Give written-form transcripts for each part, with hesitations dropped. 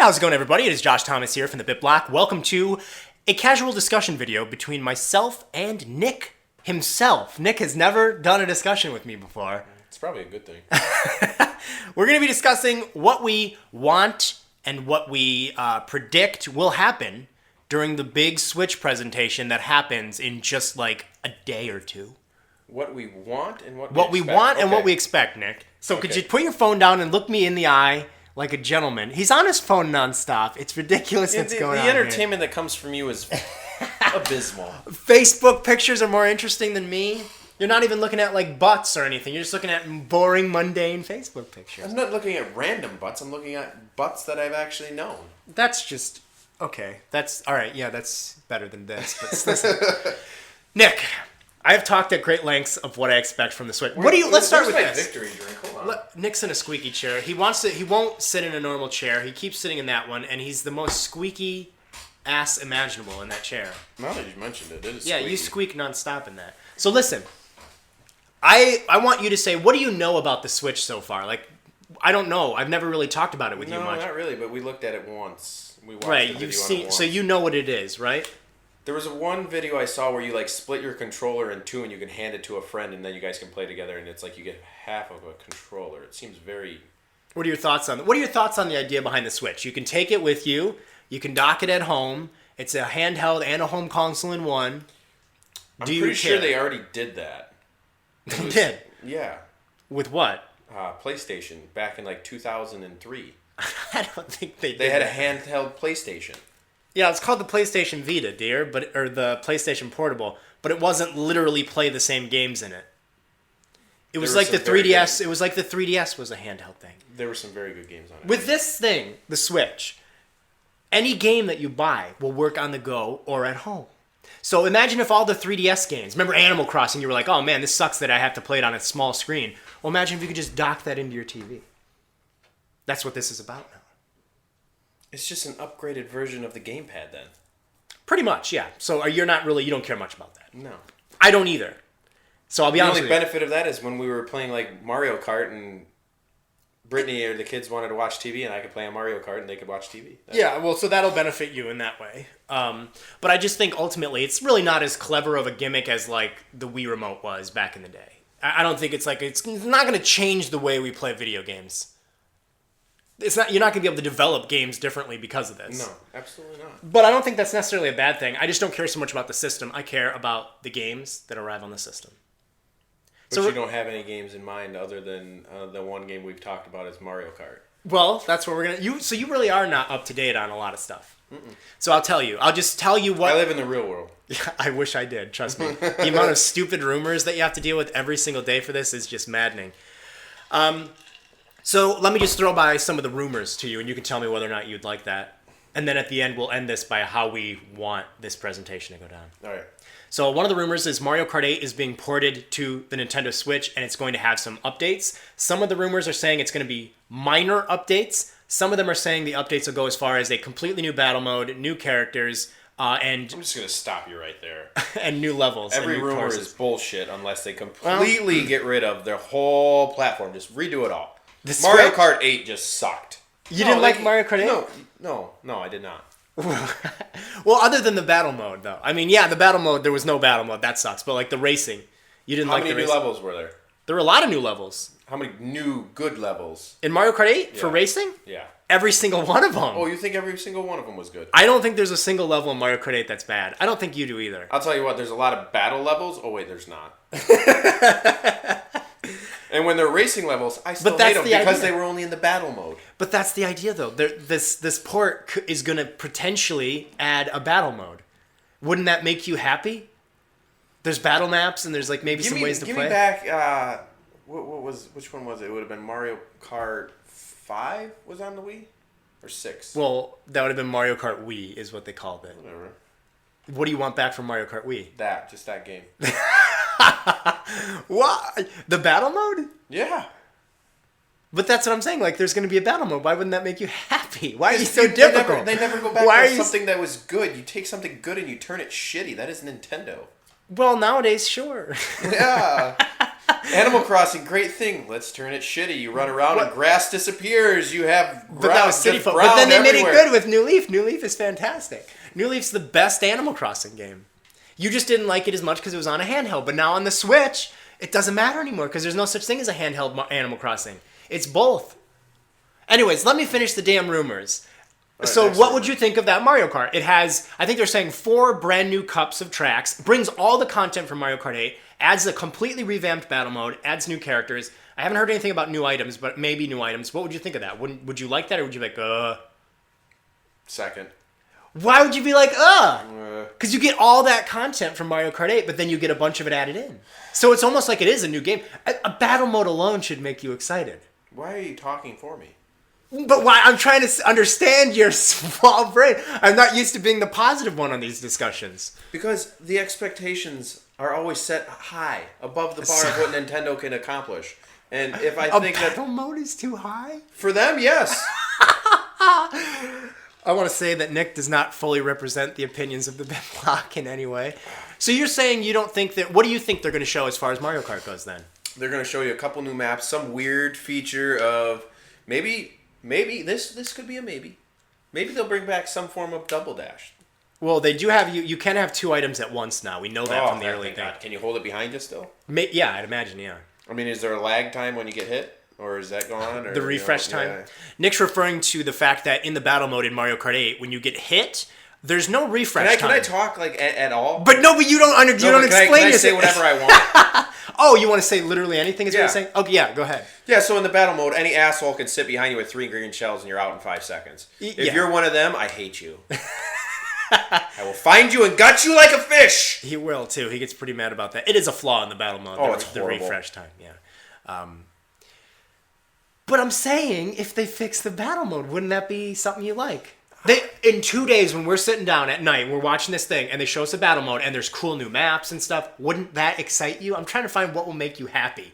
how's it going, everybody? It is Josh Thomas here from TheBitBlock. Welcome to a casual discussion video between myself and Nick himself. Nick has never done a discussion with me before. It's probably a good thing. We're going to be discussing what we want and what we predict will happen during the big Switch presentation that happens in just like a day or two. What we want and what we expect. want and what we expect, Nick. So could you put your phone down and look me in the eye like a gentleman? He's on his phone nonstop. It's ridiculous what's going on The entertainment here. that comes from you is abysmal. Facebook pictures are more interesting than me. You're not even looking at like butts or anything. You're just looking at boring, mundane Facebook pictures. I'm not looking at random butts. I'm looking at butts that I've actually known. That's just okay. That's all right. Yeah, that's better than this. But listen, Nick, I have talked at great lengths of what I expect from the Switch. Let's start with this. Victory drink. Hold on. Nick's in a squeaky chair. He won't sit in a normal chair. He keeps sitting in that one, and he's the most squeaky ass imaginable in that chair. Now that you mentioned it, it is Yeah, squeaky. you squeak nonstop in that. So listen, I want you to say, what do you know about the Switch so far? Like, I don't know. I've never really talked about it with you much. No, not really, but we looked at it once. We watched Right, the video you've on it seen, once. so you know what it is, right? There was one video I saw where you like split your controller in two and you can hand it to a friend and then you guys can play together and it's like you get half of a controller. It seems very... What are your thoughts on the idea behind the Switch? You can take it with you. You can dock it at home. It's a handheld and a home console in one. I'm pretty sure they already did that. They did? Yeah. With what? PlayStation back in like 2003. I don't think they did. They had a handheld PlayStation. Yeah, it's called the PlayStation Vita, dear, or the PlayStation Portable, but it wasn't literally play the same games in it. It was like the 3DS. It was like the 3DS was a handheld thing. There were some very good games on it. With this thing, the Switch, any game that you buy will work on the go or at home. So imagine if all the 3DS games, remember Animal Crossing, you were like, oh man, this sucks that I have to play it on a small screen. Well, imagine if you could just dock that into your TV. That's what this is about now. It's just an upgraded version of the gamepad then. Pretty much, yeah. So you don't care much about that. No. I don't either. So I'll be honest with you. The only benefit of that is when we were playing like Mario Kart and Brittany or the kids wanted to watch TV and I could play on Mario Kart and they could watch TV. Yeah, well, so that'll benefit you in that way. But I just think ultimately it's really not as clever of a gimmick as like the Wii Remote was back in the day. I don't think it's not going to change the way we play video games. You're not going to be able to develop games differently because of this. No, absolutely not. But I don't think that's necessarily a bad thing. I just don't care so much about the system. I care about the games that arrive on the system. But you don't have any games in mind other than the one game we've talked about is Mario Kart. Well, that's what we're going to... So you really are not up to date on a lot of stuff. Mm-mm. So I'll just tell you what... I live in the real world. Yeah, I wish I did, trust me. The amount of stupid rumors that you have to deal with every single day for this is just maddening. So let me just throw by some of the rumors to you, and you can tell me whether or not you'd like that. And then at the end, we'll end this by how we want this presentation to go down. All right. So one of the rumors is Mario Kart 8 is being ported to the Nintendo Switch, and it's going to have some updates. Some of the rumors are saying it's going to be minor updates. Some of them are saying the updates will go as far as a completely new battle mode, new characters, and... I'm just going to stop you right there. and new levels. Every and new rumor courses. is bullshit unless they completely get rid of their whole platform. Just redo it all. Mario Kart 8 just sucked. You didn't like Mario Kart 8? No, I did not. Well, other than the battle mode, though. I mean, yeah, the battle mode, there was no battle mode. That sucks. But, like, the racing. You didn't like the racing. How many new levels were there? There were a lot of new levels. How many new good levels? In Mario Kart 8 for racing? Yeah. Every single one of them. Oh, you think every single one of them was good? I don't think there's a single level in Mario Kart 8 that's bad. I don't think you do either. I'll tell you what, there's a lot of battle levels. Oh, wait, there's not. And when they're racing levels, I still hate them because they were only in the battle mode. But that's the idea, though. This port is going to potentially add a battle mode. Wouldn't that make you happy? There's battle maps and there's like maybe some ways to play. Give me back. Which one was it? It would have been Mario Kart 5 was on the Wii, or 6. Well, that would have been Mario Kart Wii, is what they called it. Whatever. What do you want back from Mario Kart Wii? Just that game. What? The battle mode? Yeah. But that's what I'm saying. Like, there's going to be a battle mode. Why wouldn't that make you happy? Why are you so difficult? They never go back to something that was good. You take something good and you turn it shitty. That is Nintendo. Well, nowadays, sure. Yeah. Animal Crossing, great thing. Let's turn it shitty. You run around and grass disappears. You have But that was city folk. But then they made it good with New Leaf. New Leaf is fantastic. New Leaf's the best Animal Crossing game. You just didn't like it as much because it was on a handheld. But now on the Switch, it doesn't matter anymore because there's no such thing as a handheld Animal Crossing. It's both. Anyways, let me finish the damn rumors. Right, so what would you think of that Mario Kart? It has, I think they're saying 4 brand new cups of tracks, brings all the content from Mario Kart 8, adds a completely revamped battle mode, adds new characters. I haven't heard anything about new items, but maybe new items. What would you think of that? Would you like that, or would you be like, Second. Why would you be like, Because you get all that content from Mario Kart 8, but then you get a bunch of it added in. So it's almost like it is a new game. A battle mode alone should make you excited. Why are you talking for me? But why? I'm trying to understand your small brain. I'm not used to being the positive one on these discussions. Because the expectations are always set high, above the bar of what Nintendo can accomplish. And if I think that battle mode is too high for them, yes. I want to say that Nick does not fully represent the opinions of the BitBlock in any way. So you're saying you don't think that... What do you think they're going to show as far as Mario Kart goes then? They're going to show you a couple new maps, some weird feature of maybe this could be a maybe. Maybe they'll bring back some form of double dash. Well, they do have you can have 2 items at once now. We know that from the early thing. Can you hold it behind you still? Yeah, I'd imagine, yeah. I mean, is there a lag time when you get hit? Or is that gone? Or, the refresh time? Yeah. Nick's referring to the fact that in the battle mode in Mario Kart 8, when you get hit, there's no refresh time. Can I talk like at all? But you don't explain yourself. Can I say whatever I want? Oh, you want to say literally anything is what you're saying? Okay, yeah, go ahead. Yeah, so in the battle mode, any asshole can sit behind you with 3 green shells and you're out in 5 seconds. If you're one of them, I hate you. I will find you and gut you like a fish. He will, too. He gets pretty mad about that. It is a flaw in the battle mode. It's horrible. The refresh time, yeah. But I'm saying, if they fix the battle mode, wouldn't that be something you like? In 2 days, when we're sitting down at night, we're watching this thing, and they show us a battle mode, and there's cool new maps and stuff, wouldn't that excite you? I'm trying to find what will make you happy.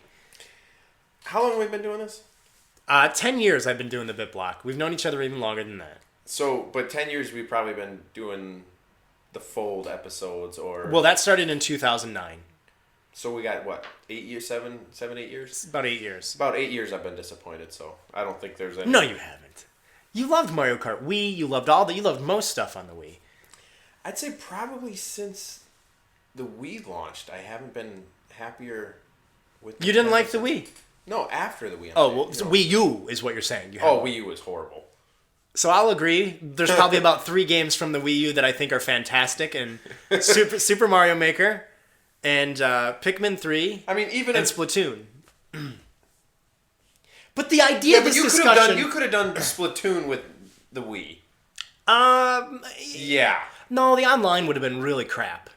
How long have we been doing this? 10 years I've been doing the BitBlock. We've known each other even longer than that. So, but 10 years we've probably been doing the Fold episodes, or... Well, that started in 2009. So we got, what, 8 years, 7, 8 years? About 8 years. About 8 years I've been disappointed, so I don't think there's any... No, you haven't. You loved Mario Kart Wii. You loved you loved most stuff on the Wii. I'd say probably since the Wii launched, I haven't been happier with... You didn't like the Wii? No, after the Wii. Wii U is what you're saying. Wii U was horrible. So I'll agree. There's probably about 3 games from the Wii U that I think are fantastic, and Super Mario Maker, and Pikmin 3. I mean, even and Splatoon. But the idea of this discussion... You could have done Splatoon with the Wii. Yeah. No, the online would have been really crap.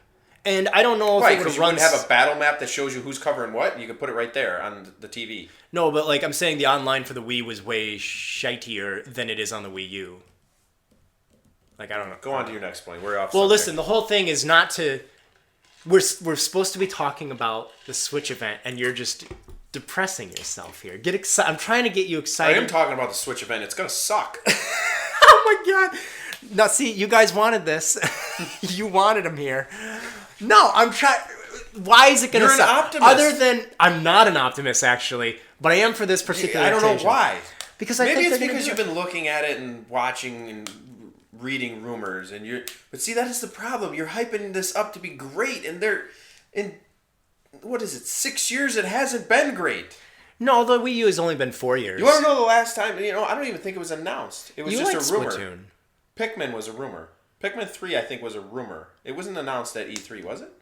And I don't know if it would have run... you wouldn't have a battle map that shows you who's covering what, and you could put it right there on the TV. No, but I'm saying the online for the Wii was way shitier than it is on the Wii U. I don't know. Go on to your next point. We're off. Well, listen, the whole thing is not to... We're supposed to be talking about the Switch event, and you're just depressing yourself here. Get excited. I'm trying to get you excited. I am talking about the Switch event. It's going to suck. Oh my god. Now, see, you guys wanted this. You wanted him here. No, I'm trying... Why is it going to suck? You're an optimist. Other than... I'm not an optimist, actually, but I am for this particular occasion. I don't know why. Because Maybe it's because you've been looking at it and watching and reading rumors, and but see, that is the problem. You're hyping this up to be great, and in what is it, 6 years it hasn't been great. No, the Wii U has only been 4 years. You want to know the last time? I don't even think it was announced. It was just a rumor. Splatoon. Pikmin was a rumor. Pikmin 3, I think, was a rumor. It wasn't announced at E3, was it?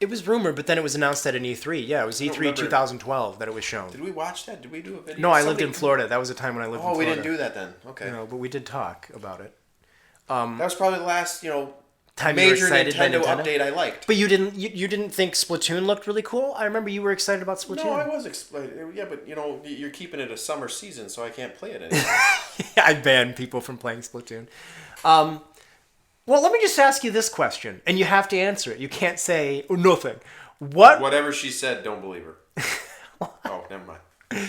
It was rumored, but then it was announced at an E3. Yeah, it was E3 2012 that it was shown. Did we watch that? Did we do a video? No, I lived in Florida. That was the time when I lived in Florida. Oh, we didn't do that then. Okay. No, but we did talk about it. That was probably the last, time major Nintendo update I liked. But you didn't think Splatoon looked really cool? I remember you were excited about Splatoon. No, I was excited. Yeah, but you're keeping it a summer season, so I can't play it anymore. I banned people from playing Splatoon. Well, let me just ask you this question, and you have to answer it. You can't say nothing. Whatever she said, don't believe her. Oh, never mind.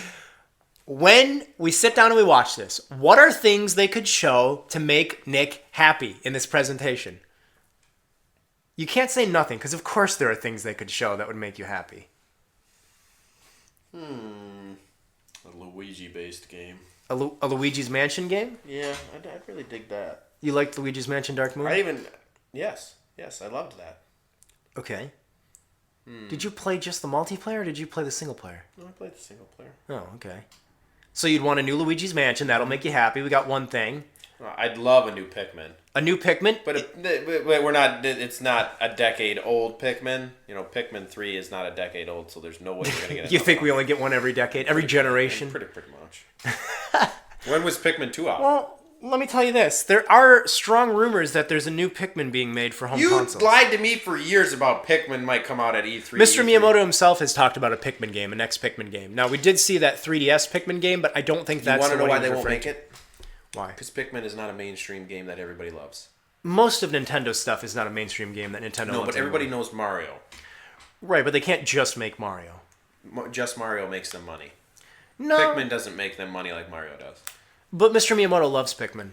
When we sit down and we watch this, what are things they could show to make Nick happy in this presentation? You can't say nothing, because of course there are things they could show that would make you happy. A Luigi-based game. A Luigi's Mansion game? Yeah, I'd really dig that. You liked Luigi's Mansion Dark Moon? Yes, I loved that. Okay. Did you play just the multiplayer, or did you play the single player? No, I played the single player. Oh, okay. So you'd want a new Luigi's Mansion. That'll make you happy. We got one thing. I'd love a new Pikmin. A new Pikmin? But we're not. It's not a decade old Pikmin. You know, Pikmin 3 is not a decade old, so there's no way we're gonna get. You think we only get one every decade, every generation? Pretty much. When was Pikmin 2 out? Well, let me tell you this: there are strong rumors that there's a new Pikmin being made for home consoles. You lied to me for years about Pikmin might come out at E3. Mr. Miyamoto himself has talked about a Pikmin game, a next Pikmin game. Now, we did see that 3DS Pikmin game, but I don't think that's. You want to know why they won't make it? Why? Because Pikmin is not a mainstream game that everybody loves. Most of Nintendo's stuff is not a mainstream game that Nintendo. No, but everybody knows Mario. Right, but they can't just make Mario. Just Mario makes them money. No. Pikmin doesn't make them money like Mario does. But Mr. Miyamoto loves Pikmin.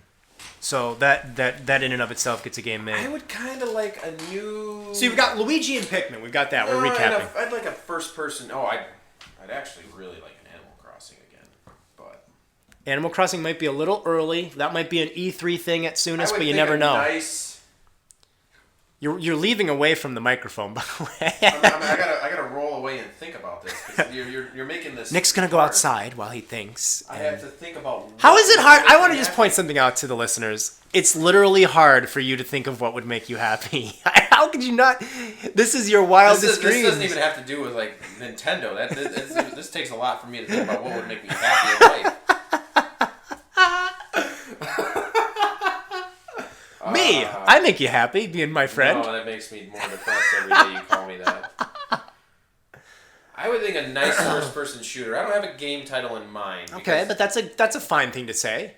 So that in and of itself gets a game made. I would kind of like a new... So we've got Luigi and Pikmin. We've got that. We're recapping. I'd like a first-person... Oh, I'd actually really like an Animal Crossing again. But Animal Crossing might be a little early. That might be an E3 thing at soonest, but you think never a know. Nice... You're leaving away from the microphone, by the way. I gotta roll away and think about this. 'Cause you're making this... Nick's going to go outside while he thinks. I have to think about... How is it hard? I want to just point something out to the listeners. It's literally hard for you to think of what would make you happy. How could you not? This is your wildest dreams. This doesn't even have to do with like Nintendo. This takes a lot for me to think about what would make me happy in life. Me? I make you happy being my friend. No, that makes me more depressed every day you call me that. I would think a nice first-person shooter. I don't have a game title in mind. Okay, but that's a fine thing to say.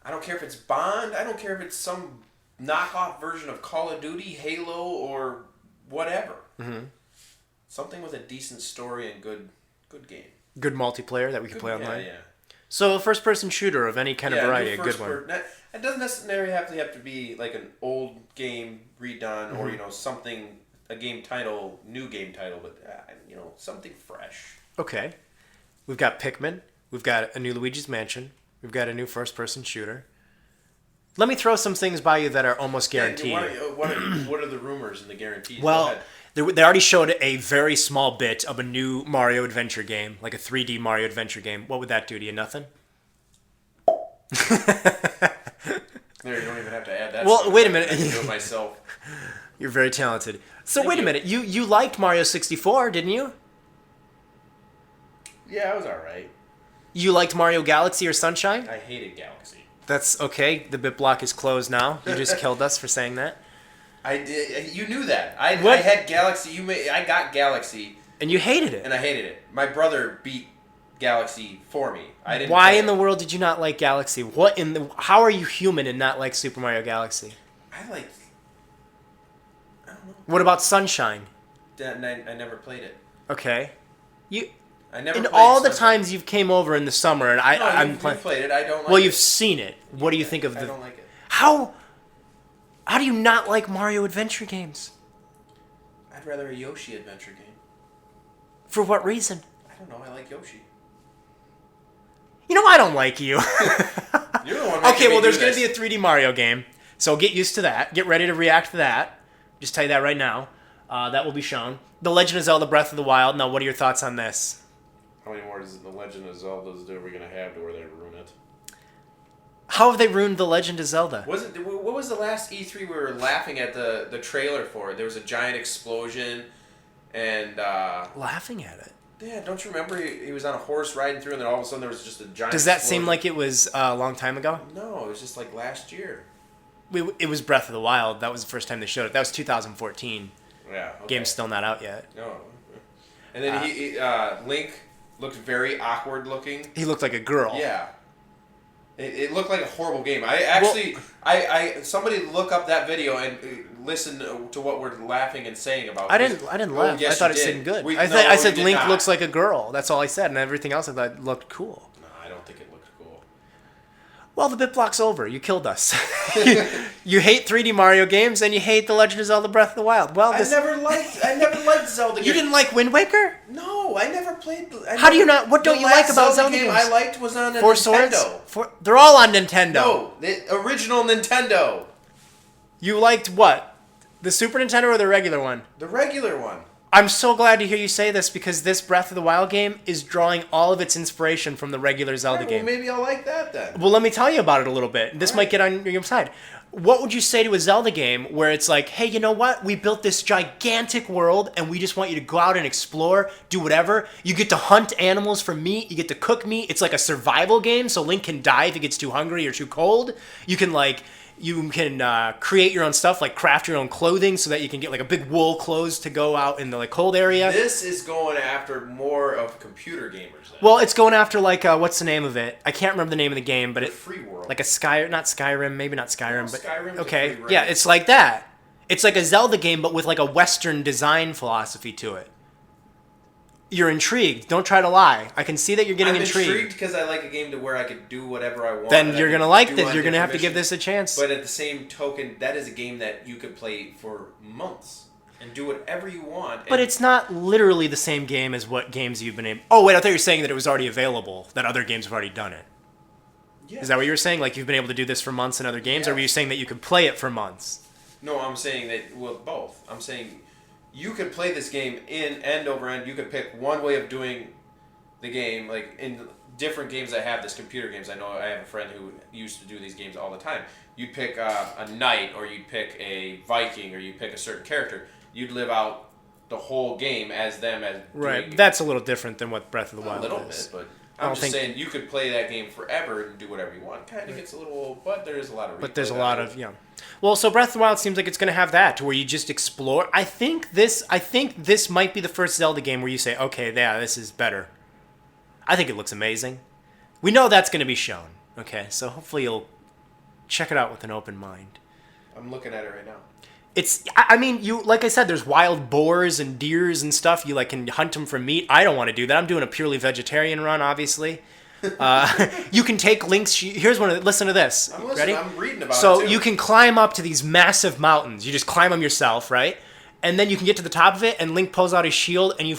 I don't care if it's Bond. I don't care if it's some knockoff version of Call of Duty, Halo, or whatever. Mm-hmm. Something with a decent story and good game. Good multiplayer that we can play online. Yeah. So a first-person shooter of any kind of variety, a good one. It doesn't necessarily have to be like an old game redone or something, a game title, new game title, but something fresh. Okay, we've got Pikmin, we've got a new Luigi's Mansion, we've got a new first-person shooter. Let me throw some things by you that are almost guaranteed. What are the rumors and the guarantees? Well, they already showed a very small bit of a new Mario adventure game, like a 3D Mario adventure game. What would that do to you? Nothing? There, you don't even have to add that. Well, wait a minute. I can do it myself. You're very talented. So wait a minute. You liked Mario 64, didn't you? Yeah, I was alright. You liked Mario Galaxy or Sunshine? I hated Galaxy. That's okay. The BitBlock is closed now. You just killed us for saying that. I did. You knew that. I had Galaxy. I got Galaxy. And you hated it. And I hated it. My brother beat Galaxy for me. I didn't. Why in the world did you not like Galaxy? How are you human and not like Super Mario Galaxy? I don't know. What about Sunshine? I never played it. Okay. I never. In played all the Sunshine. times you've came over in the summer and I'm played it. I don't. Like well, it. you've seen it. What do you think of I don't like it. How do you not like Mario adventure games? I'd rather a Yoshi adventure game. For what reason? I don't know. I like Yoshi. You know, I don't like you. You're the one. Okay, well, there's going to be a 3D Mario game, so get used to that. Get ready to react to that. Just tell you that right now. That will be shown. The Legend of Zelda: Breath of the Wild. Now, what are your thoughts on this? How many more does The Legend of Zelda are we going to have to where they ruin it? How have they ruined The Legend of Zelda? What was the last E3 we were laughing at the trailer for? There was a giant explosion, and laughing at it. Yeah, don't you remember he was on a horse riding through, and then all of a sudden there was just a giant. Does that explosion. seem like it was a long time ago? No, it was just like last year. It was Breath of the Wild. That was the first time they showed it. That was 2014. Yeah. Okay. Game's still not out yet. No. And then Link looked very awkward looking. He looked like a girl. Yeah. It looked like a horrible game. I somebody look up that video and listen to what we're laughing and saying about. I didn't laugh. Yes, I thought you it did. seemed good. I I said Link looks like a girl. That's all I said, and everything else I thought looked cool. No, I don't think it looked cool. Well, the BitBlock's over. You killed us. you hate 3D Mario games and you hate The Legend of Zelda Breath of the Wild. Well, I never liked Zelda games. You didn't like Wind Waker? No, I never played. How do you not? What don't you like about Zelda games? I liked was on a Four Nintendo. Swords? They're all on Nintendo. No, the original Nintendo. You liked what? The Super Nintendo or the regular one? The regular one. I'm so glad to hear you say this because this Breath of the Wild game is drawing all of its inspiration from the regular Zelda game. Well, maybe I'll like that then. Well, let me tell you about it a little bit. This might get on your side. What would you say to a Zelda game where it's like, hey, you know what? We built this gigantic world and we just want you to go out and explore, do whatever. You get to hunt animals for meat. You get to cook meat. It's like a survival game, so Link can die if he gets too hungry or too cold. You can create your own stuff, like craft your own clothing so that you can get like a big wool clothes to go out in the like cold area. This is going after more of computer gamers. Then. Well, it's going after like what's the name of it? I can't remember the name of the game, but Free World. Like not Skyrim, maybe not Skyrim, No, but Skyrim's okay, a free yeah, range. it's like that. It's like a Zelda game, but with like a Western design philosophy to it. You're intrigued. Don't try to lie. I can see that you're getting intrigued. I'm intrigued because I like a game to where I could do whatever I want. Then you're going to like this. You're going to have to give this a chance. But at the same token, that is a game that you could play for months and do whatever you want. But it's not literally the same game as what games you've been able... Oh, wait, I thought you were saying that it was already available, that other games have already done it. Yeah. Is that what you were saying? Like you've been able to do this for months in other games? Yeah. Or were you saying that you could play it for months? No, I'm saying that, well, both. I'm saying... You could play this game in end over end. You could pick one way of doing the game. Like in different games I have, this computer games, I know I have a friend who used to do these games all the time. You'd pick a knight, or you'd pick a Viking, or you'd pick a certain character. You'd live out the whole game as them. Right. That's a little different than what Breath of the Wild is. A little bit, but I'm just saying you could play that game forever and do whatever you want. Kind of gets a little old, but there is a lot of. But there's a lot of Well, so Breath of the Wild seems like it's going to have that, to where you just explore. I think this might be the first Zelda game where you say, okay, yeah, this is better. I think it looks amazing. We know that's going to be shown. Okay, so hopefully you'll check it out with an open mind. I'm looking at it right now. I mean, you like I said, there's wild boars and deers and stuff. You like can hunt them for meat. I don't want to do that. I'm doing a purely vegetarian run, obviously. You can take Link's... Here's one. Listen to this. I'm listening. Ready? I'm reading about it, So too. you can climb up to these massive mountains. You just climb them yourself, right? And then you can get to the top of it, and Link pulls out his shield, and you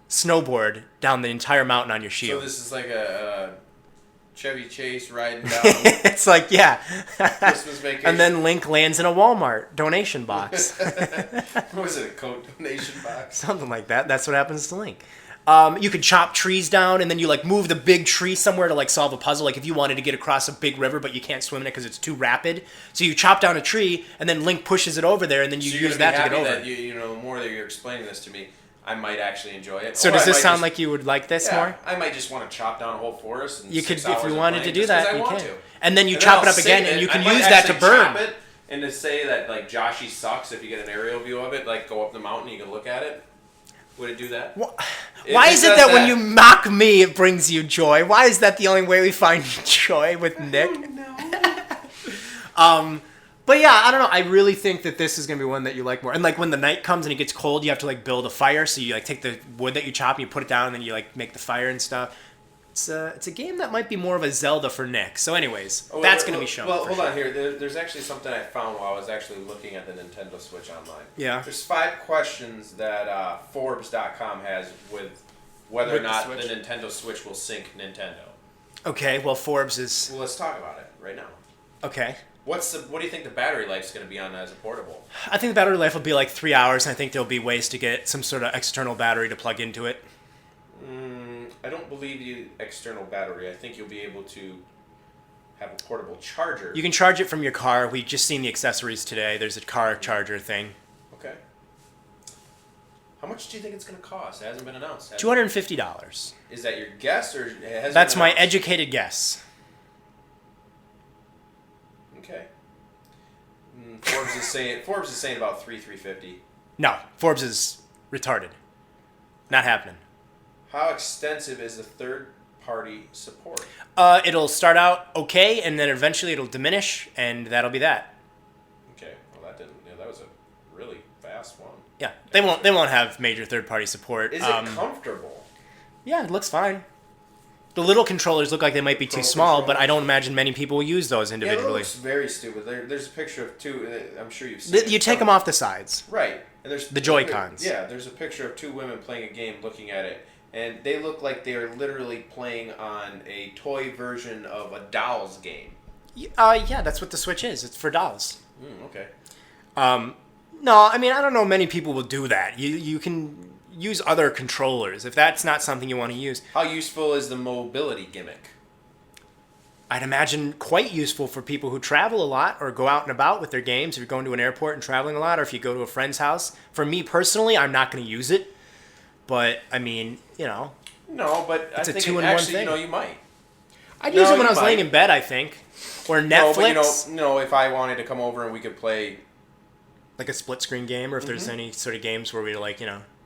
snowboard down the entire mountain on your shield. So this is like a Chevy Chase riding down. It's like, yeah. Christmas vacation. And then Link lands in a Walmart donation box. What was it, a coat donation box? Something like that. That's what happens to Link. You can chop trees down, and then you like move the big tree somewhere to like solve a puzzle. Like if you wanted to get across a big river, but you can't swim in it because it's too rapid, so you chop down a tree, and then Link pushes it over there, and then you use that to get over. That you know, the more that you're explaining this to me, I might actually enjoy it. So does this sound like you would like this more? I might just want to chop down a whole forest. And you could, if you wanted to do just that, I you want can. to. And then you chop it up again, and you can use that to burn. Chop it and to say that like Joshy sucks if you get an aerial view of it, like go up the mountain, you can look at it. Would it do that? Why is it that when you mock me, it brings you joy? Why is that the only way we find joy with Nick? But yeah, I don't know. I really think that this is going to be one that you like more. And like when the night comes and it gets cold, you have to like build a fire. So you like take the wood that you chop and you put it down, and then you like make the fire and stuff. It's a game that might be more of a Zelda for Nick. So anyways, that's going to be shown. Well, hold on here. There's actually something I found while I was actually looking at the Nintendo Switch online. Yeah. There's 5 questions that Forbes.com has with whether or not the Nintendo Switch will sync Nintendo. Okay, well Forbes is... Well, let's talk about it right now. Okay. What do you think the battery life's going to be on as a portable? I think the battery life will be like 3 hours, and I think there'll be ways to get some sort of external battery to plug into it. I don't believe you external battery. I think you'll be able to have a portable charger. You can charge it from your car. We just seen the accessories today. There's a car charger thing. Okay. How much do you think it's going to cost? It hasn't been announced. $250. Is that your guess, or it has? That's my educated guess. Okay. Forbes is saying about $350. No, Forbes is retarded. Not happening. How extensive is the third-party support? It'll start out okay, and then eventually it'll diminish, and that'll be that. Okay. Well, that was a really fast one. Yeah, they won't have major third-party support. Is it comfortable? Yeah, it looks fine. The little controllers look like they might be too small, but I don't imagine many people will use those Yeah, it individually. looks very stupid. There's a picture of two. I'm sure you've seen. You take them off the sides. Right, and there's The Joy-Cons. Yeah, there's a picture of two women playing a game, looking at it, and they look like they are literally playing on a toy version of a dolls game. Yeah, that's what the Switch is. It's for dolls. Okay. No, I mean, I don't know many people will do that. You can use other controllers if that's not something you want to use. How useful is the mobility gimmick? I'd imagine quite useful for people who travel a lot or go out and about with their games. If you're going to an airport and traveling a lot, or if you go to a friend's house. For me personally, I'm not going to use it. But, I mean, No, but It's I a think two-in-one actually, thing. you might. I'd use it when you I was might. laying in bed, I think. Or Netflix. No, but if I wanted to come over and we could play, Like a split screen game, or if there's any sort of games where we're like,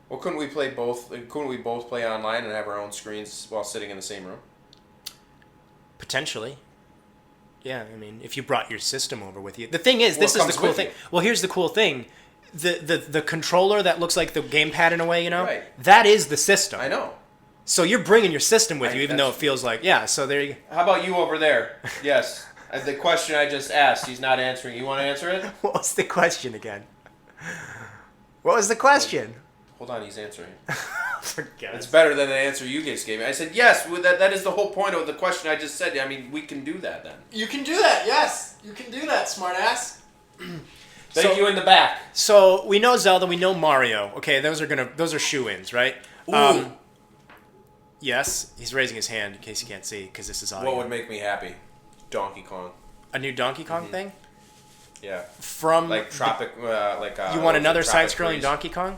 well, couldn't we play both? Couldn't we both play online and have our own screens while sitting in the same room? potentially. Yeah, I mean, if you brought your system over with you. The thing is, this Well, is it the comes cool with thing. you. Well, here's the cool thing. The controller that looks like the gamepad in a way, Right. that is the system. I know. So you're bringing your system with you, even though it that's- feels like, so there you go. How about you over there? Yes. The question I just asked, he's not answering. You want to answer it? What was the question again? What was the question? Hold on, he's answering. Forget It's better than the answer you guys gave me. I said, yes, that is the whole point of the question I just said. I mean, we can do that then. You can do that, yes. You can do that, smartass. Thank you in the back. So we know Zelda, we know Mario. Okay, those are shoe-ins, right? Ooh. Yes, he's raising his hand in case you can't see, because this is audio. What would make me happy? Donkey Kong. A new Donkey Kong thing? Yeah. From Like Tropic, you want another Tropic side-scrolling Freeze. Donkey Kong?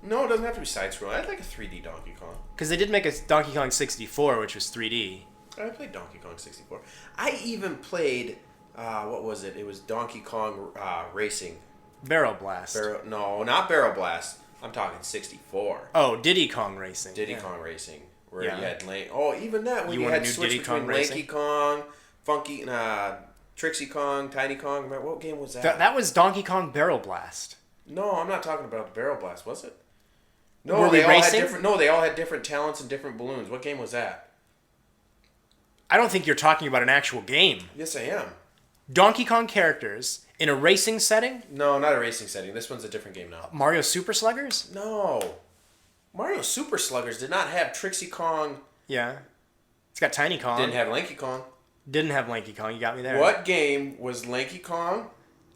No, it doesn't have to be side-scrolling. I'd like a 3D Donkey Kong. Because they did make a Donkey Kong 64, which was 3D. I played Donkey Kong 64. I even played, what was it? It was Donkey Kong Racing. Barrel Blast. No, not Barrel Blast. I'm talking 64. Oh, Diddy Kong Racing. Diddy Yeah. Kong Racing. Where Yeah. you had even that, when You you, want a had new switch Diddy between Kong Lanky Racing? Kong, Funky, Trixie Kong, Tiny Kong. Remember, what game was that? That was Donkey Kong Barrel Blast. No, I'm not talking about the Barrel Blast, was it? No, Were we they all had racing? different. No, they all had different talents and different balloons. What game was that? I don't think you're talking about an actual game. Yes, I am. Donkey Kong characters in a racing setting? No, not a racing setting. This one's a different game now. Mario Super Sluggers? No, Mario Super Sluggers did not have Trixie Kong. Yeah. It's got Tiny Kong. Didn't have Lanky Kong. Didn't have Lanky Kong. You got me there. What game was Lanky Kong?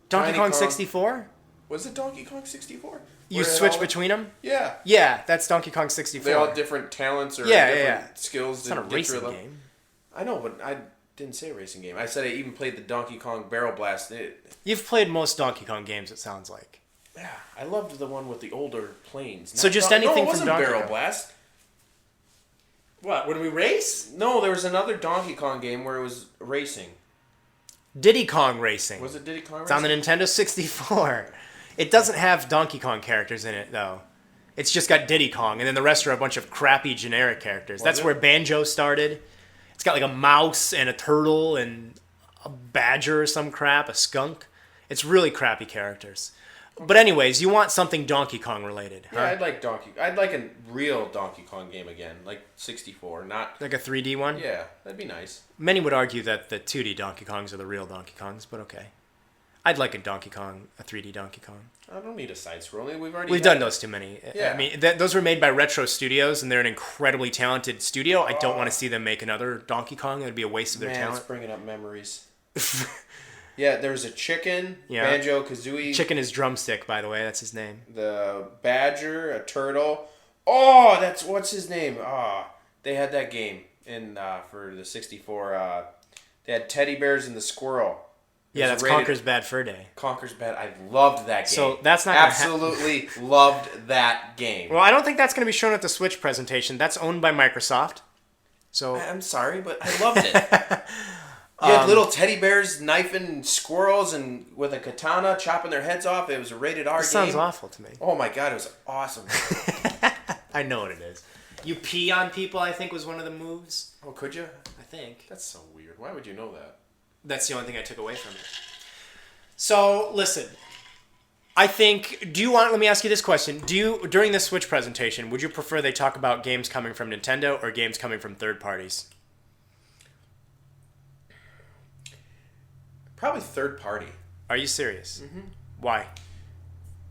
Donkey Tiny Kong Kong. 64? Was it Donkey Kong 64? You Where it switch all- between them? Yeah. Yeah, that's Donkey Kong 64. They all had different talents or Yeah, different yeah. skills. It's not a to get racing through them. game. I know, but I didn't say a racing game. I said I even played the Donkey Kong Barrel Blast. You've played most Donkey Kong games, it sounds like. Yeah, I loved the one with the older planes. So just anything no, it from wasn't Donkey Barrel Kong. Blast. What, when we race? No, there was another Donkey Kong game where it was racing. Diddy Kong Racing. Was it Diddy Kong It's Racing? on the Nintendo 64. It doesn't have Donkey Kong characters in it, though. It's just got Diddy Kong, and then the rest are a bunch of crappy generic characters. That's it? where Banjo started. It's got like a mouse and a turtle and a badger or some crap, a skunk. It's really crappy characters. But anyways, you want something Donkey Kong related, huh? Yeah, I'd like a real Donkey Kong game again, like 64, not. Like a 3D one? Yeah, that'd be nice. Many would argue that the 2D Donkey Kongs are the real Donkey Kongs, but okay. I'd like a 3D Donkey Kong. I don't need a side scrolling. We've We've done those too many. Yeah. I mean, those were made by Retro Studios, and they're an incredibly talented studio. I don't want to see them make another Donkey Kong. It would be a waste of their Man, talent. it's bringing up memories. Yeah, there was a chicken, Yeah. Banjo Kazooie, Chicken is Drumstick, by the way. That's his name. the badger, a turtle. Oh, that's what's his name? They had that game in for the 64. They had teddy bears and the squirrel. It Yeah, was that's rated- Conker's Bad Fur Day. Conker's Bad. I loved that game. So that's not gonna absolutely loved that game. Well, I don't think that's going to be shown at the Switch presentation. That's owned by Microsoft. So I'm sorry, but I loved it. You had little teddy bears knifing squirrels and with a katana chopping their heads off. It was a rated R it game. sounds awful to me. Oh my god, it was awesome. I know what it is. You pee on people, I think, was one of the moves. Oh, could you? I think. That's so weird. Why would you know that? That's the only thing I took away from it. So, listen. I think, let me ask you this question. During this Switch presentation, would you prefer they talk about games coming from Nintendo or games coming from third parties? Probably third party. Are you serious? Why?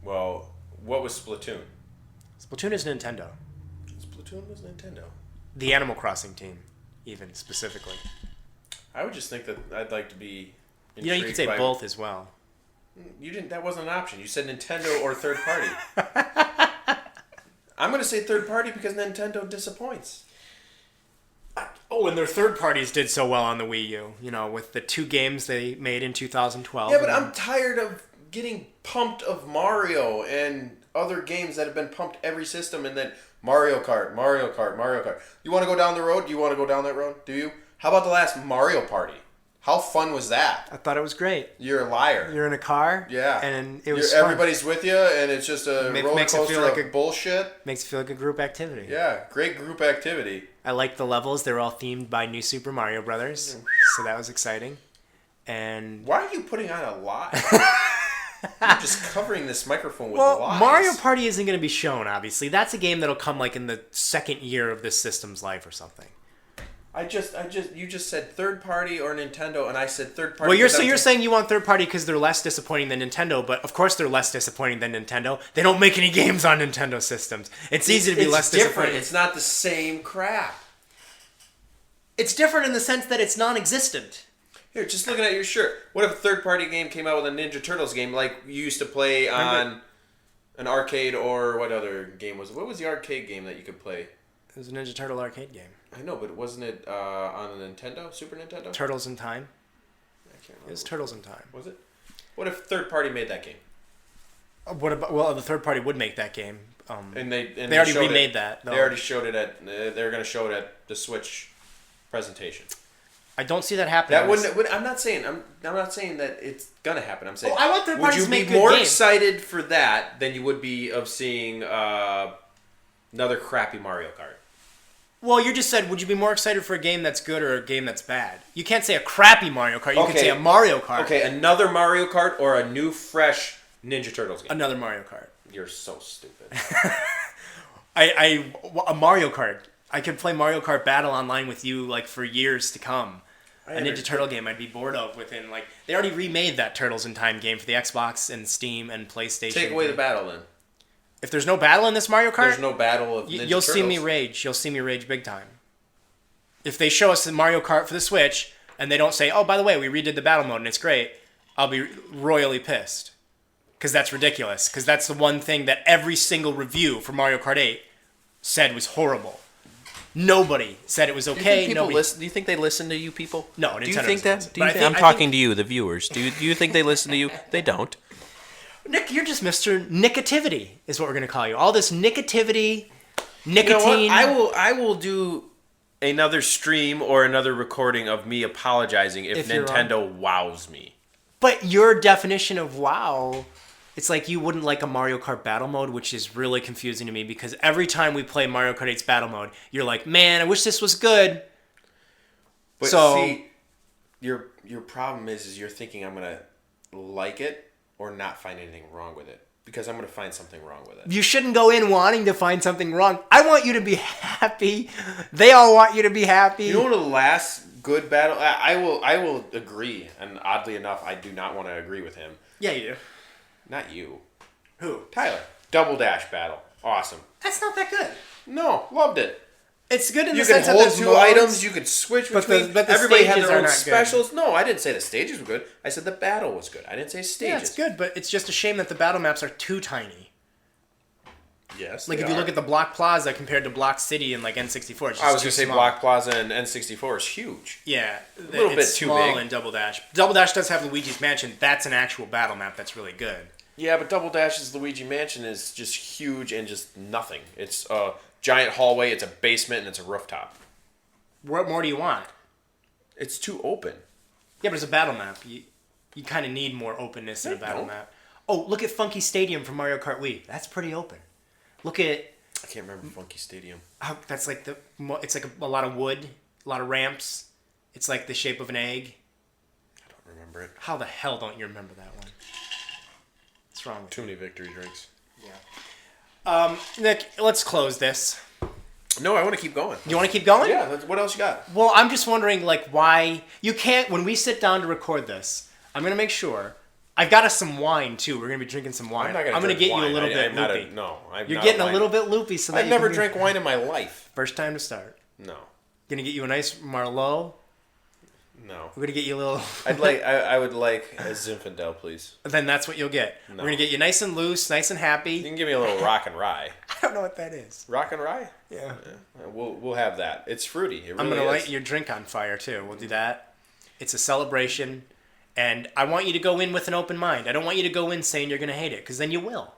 Well, what was Splatoon? Splatoon is Nintendo. Splatoon was Nintendo. The Animal Crossing team, even specifically. I would just think that I'd like to be. You know, you could say both as well. You didn't. That wasn't an option. You said Nintendo or third party. I'm going to say third party because Nintendo disappoints. Oh, and their third parties did so well on the Wii U. You know, with the 2 games they made in 2012. Yeah, but I'm tired of getting pumped of Mario and other games that have been pumped every system, and then Mario Kart, Mario Kart, Mario Kart. You want to go down the road? Do you want to go down that road? Do you? How about the last Mario Party? How fun was that? I thought it was great. You're a liar. You're in a car. Yeah. And it was fun. Everybody's with you, and it's just a roller coaster of bullshit. Makes it feel like a group activity. Yeah, great group activity. I liked the levels. They were all themed by New Super Mario Brothers, so that was exciting. And why are you putting on a lie? You're just covering this microphone with lies. Mario Party isn't going to be shown, obviously. That's a game that'll come like in the 2nd year of this system's life or something. You just said third party or Nintendo, and I said third party. Well, you're saying you want third party because they're less disappointing than Nintendo, but of course they're less disappointing than Nintendo. They don't make any games on Nintendo systems. It's easy to be less disappointing. It's not the same crap. It's different in the sense that it's non-existent. Here, just looking at your shirt. What if a third party game came out with a Ninja Turtles game like you used to play on an arcade, or what other game was it? What was the arcade game that you could play? It was a Ninja Turtle arcade game. I know, but wasn't it on a Nintendo, Super Nintendo? Turtles in Time. I can't remember. It was Turtles in Time. Was it? What if third party made that game? What about? Well, the third party would make that game. And they already remade that. Though. They already showed it at. They're going to show it at the Switch presentation. I don't see that happening. That wouldn't. I'm not saying. I'm not saying that it's gonna happen. I'm saying. I want third parties to make good games. Would you be more excited for that than you would be of seeing another crappy Mario Kart? Well, you just said, would you be more excited for a game that's good or a game that's bad? You can't say a crappy Mario Kart. You can say a Mario Kart. Okay, another Mario Kart or a new, fresh Ninja Turtles game? Another Mario Kart. You're so stupid. A Mario Kart. I could play Mario Kart Battle online with you like for years to come. A Ninja Turtle game I'd be bored of within like... They already remade that Turtles in Time game for the Xbox and Steam and PlayStation. Take away the battle then. If there's no battle in this Mario Kart... There's no battle of Ninja Turtles. You'll see me rage. You'll see me rage big time. If they show us the Mario Kart for the Switch and they don't say, oh, by the way, we redid the battle mode and it's great, I'll be royally pissed. Because that's ridiculous. Because that's the one thing that every single review for Mario Kart 8 said was horrible. Nobody said it was okay. Do you think they listen to you people? No, Nintendo do you think that? I'm talking to you, the viewers. Do you think they listen to you? They don't. Nick, you're just Mr. Nicotivity, is what we're going to call you. All this Nicotivity, nicotine. You know what? I will do another stream or another recording of me apologizing if Nintendo wows me. But your definition of wow, it's like you wouldn't like a Mario Kart battle mode, which is really confusing to me because every time we play Mario Kart 8's battle mode, you're like, man, I wish this was good. But see, your problem is you're thinking I'm going to like it or not find anything wrong with it. Because I'm going to find something wrong with it. You shouldn't go in wanting to find something wrong. I want you to be happy. They all want you to be happy. You know what the last good battle... I will agree. And oddly enough, I do not want to agree with him. Yeah, you do. Not you. Who? Tyler. Double Dash battle. Awesome. That's not that good. No, loved it. It's good in the sense that you could hold 2 items, you could switch between. But the everybody had their own good. specials. No, I didn't say the stages were good. I said the battle was good. I didn't say stages. Yeah, it's good, but it's just a shame that the battle maps are too tiny. Yes, like if you look at the Block Plaza compared to Block City and like N64, it's just I was going to say small. Block Plaza and N64 is huge. Yeah, a little bit too small big. in Double Dash. Double Dash does have Luigi's Mansion. That's an actual battle map that's really good. Yeah, but Double Dash's Luigi Mansion is just huge and just nothing. It's a giant hallway, it's a basement, and it's a rooftop. What more do you want? It's too open. Yeah, but it's a battle map. You kind of need more openness in a battle map. Oh, look at Funky Stadium from Mario Kart Wii. That's pretty open. Look at... I can't remember Funky Stadium. That's like it's like a lot of wood, a lot of ramps. It's like the shape of an egg. I don't remember it. How the hell don't you remember that one? What's wrong with Too many victory drinks. Yeah. Nick, let's close this. No, I want to keep going. You want to keep going? Yeah, what else you got? Well, I'm just wondering, like, why... You can't... When we sit down to record this, I'm gonna make sure. I've got us some wine too. We're gonna be drinking some wine. I'm gonna get you a little bit loopy. You're getting a little bit loopy, so that I've never drank wine in my life. First time to start. No. Gonna get you a nice Merlot. No. We're gonna get you a little. I would like a Zinfandel, please. Then that's what you'll get. No. We're gonna get you nice and loose, nice and happy. You can give me a little rock and rye. I don't know what that is. Rock and rye? Yeah. We'll have that. It's fruity. It really I'm gonna is. light your drink on fire too. We'll do that. It's a celebration, and I want you to go in with an open mind. I don't want you to go in saying you're gonna hate it, because then you will.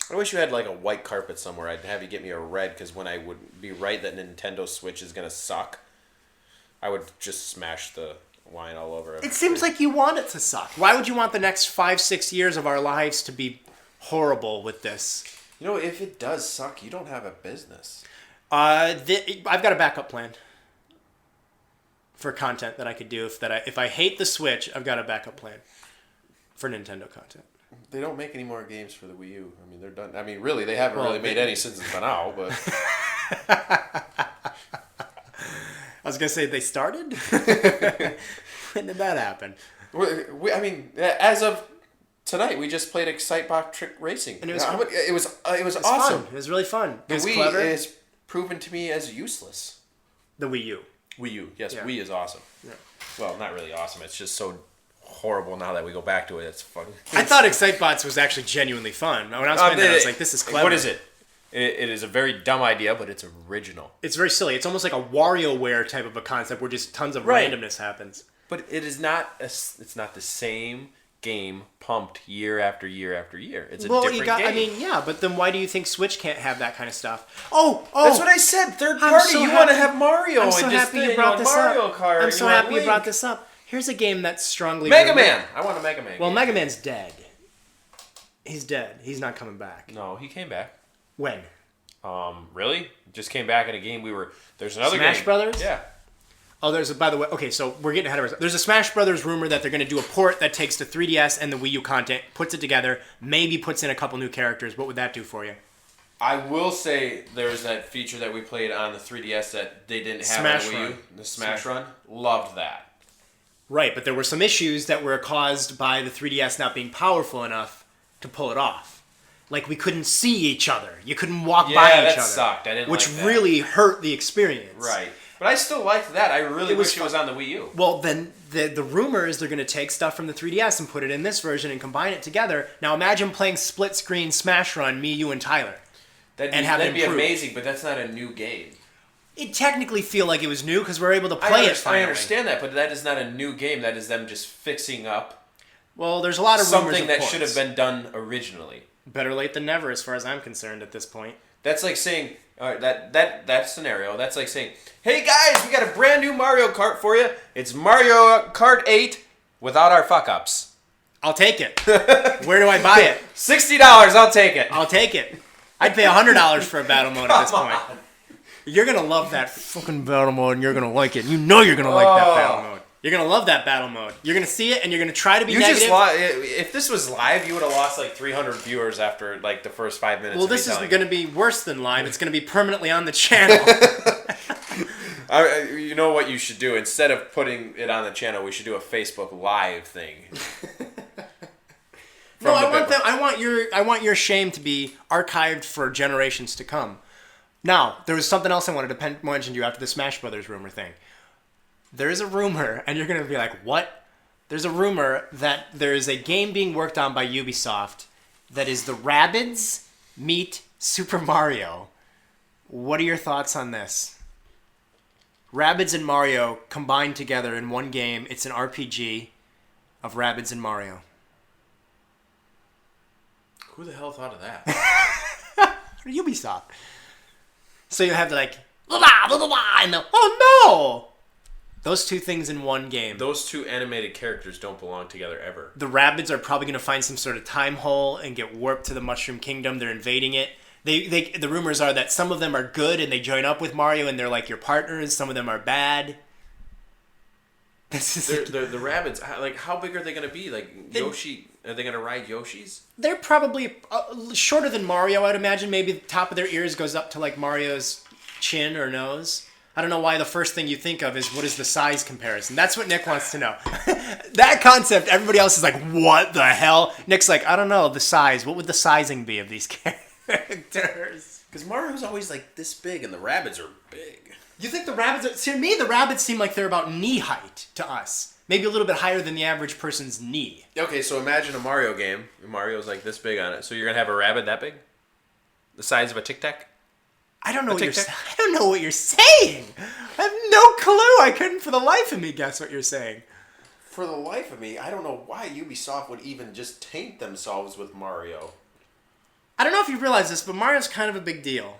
I wish you had like a white carpet somewhere. I'd have you get me a red, because when I would be right that Nintendo Switch is gonna suck, I would just smash the wine all over it. It seems like you want it to suck. Why would you want the next 5-6 years of our lives to be horrible with this? You know, if it does suck, you don't have a business. I've got a backup plan for content that I could do. If I hate the Switch, I've got a backup plan for Nintendo content. They don't make any more games for the Wii U. I mean, they're done. I mean, really, they haven't really made any since it's been out, but... I was going to say they started? When did that happen? I mean, as of tonight, we just played Excitebot Trick Racing. And it was awesome. Fun. It was really fun. The It was Wii clever. is proven to me as useless. The Wii U. Wii U. Yes, Yeah. Wii is awesome. Yeah. Well, not really awesome. It's just so horrible now that we go back to it. It's fun. I thought Excitebots was actually genuinely fun. When I was playing that, I was like, this is clever. What is it? It is a very dumb idea, but it's original. It's very silly. It's almost like a WarioWare type of a concept where just tons of Right. randomness happens. But it is not. It's not the same game pumped year after year after year. It's a different game. I mean, yeah, but then why do you think Switch can't have that kind of stuff? Oh! That's what I said. Third I'm party. so You happy- want to have Mario? I'm so and just happy you think, brought this Mario up. Kart. I'm so happy you brought this up. Here's a game that's strongly... Mega Man. I want a Mega Man. Well, game. Mega Man's dead. He's dead. He's not coming back. No, he came back. When? Really? Just came back in a game we were... There's another Smash game. Brothers? Yeah. Oh, by the way, okay, so we're getting ahead of ourselves. There's a Smash Brothers rumor that they're going to do a port that takes the 3DS and the Wii U content, puts it together, maybe puts in a couple new characters. What would that do for you? I will say there's that feature that we played on the 3DS that they didn't have Smash on the Wii U. Run. The Smash Run. Loved that. Right, but there were some issues that were caused by the 3DS not being powerful enough to pull it off. Like, we couldn't see each other. You couldn't walk by each that other. sucked. I didn't which like that. really hurt the experience. Right. But I still liked that. I really was wish it was on the Wii U. Well, then the rumor is they're going to take stuff from the 3DS and put it in this version and combine it together. Now imagine playing split screen Smash Run, me, you, and Tyler. That'd be amazing, but that's not a new game. It technically feel like it was new because we're able to play it finally. I understand that, but that is not a new game. That is them just fixing up Well, there's a lot of rumors something of that ports. should have been done originally. Better late than never, as far as I'm concerned at this point. That's like saying, all right, that scenario. That's like saying, hey guys, we got a brand new Mario Kart for you. It's Mario Kart 8 without our fuck ups. I'll take it. Where do I buy it? $60. I'll take it. I'll take it. I'd pay $100 for a battle mode at this point. You're gonna love that fucking battle mode, and you're gonna like it. You know you're gonna like that battle mode. You're gonna love that battle mode. You're gonna see it, and you're gonna try to be negative. If this was live, you would have lost like 300 viewers after like the first 5 minutes. Well, this is gonna be worse than live. It's gonna be permanently on the channel. You know what you should do? Instead of putting it on the channel, we should do a Facebook Live thing. No, I want your shame to be archived for generations to come. Now, there was something else I wanted to mention to you after the Smash Brothers rumor thing. There is a rumor, and you're going to be like, what? There's a rumor that there is a game being worked on by Ubisoft that is the Rabbids meet Super Mario. What are your thoughts on this? Rabbids and Mario combined together in one game. It's an RPG of Rabbids and Mario. Who the hell thought of that? Ubisoft. So you have the like, and the, oh no! Those two things in one game. Those two animated characters don't belong together ever. The Rabbids are probably going to find some sort of time hole and get warped to the Mushroom Kingdom. They're invading it. The rumors are that some of them are good and they join up with Mario and they're like your partners. Some of them are bad. The Rabbids, like, how big are they going to be? Like, Yoshi, are they going to ride Yoshis? They're probably shorter than Mario, I'd imagine. Maybe the top of their ears goes up to like Mario's chin or nose. I don't know why the first thing you think of is what is the size comparison. That's what Nick wants to know. That concept, everybody else is like, what the hell? Nick's like, I don't know, the size. What would the sizing be of these characters? Because Mario's always like this big, and the rabbits are big. You think the rabbits are... To me, the rabbits seem like they're about knee height to us. Maybe a little bit higher than the average person's knee. Okay, so imagine a Mario game. Mario's like this big on it. So you're going to have a rabbit that big? The size of a Tic Tac? I don't know what you're saying. I have no clue. I couldn't for the life of me guess what you're saying. For the life of me, I don't know why Ubisoft would even just taint themselves with Mario. I don't know if you realize this, but Mario's kind of a big deal.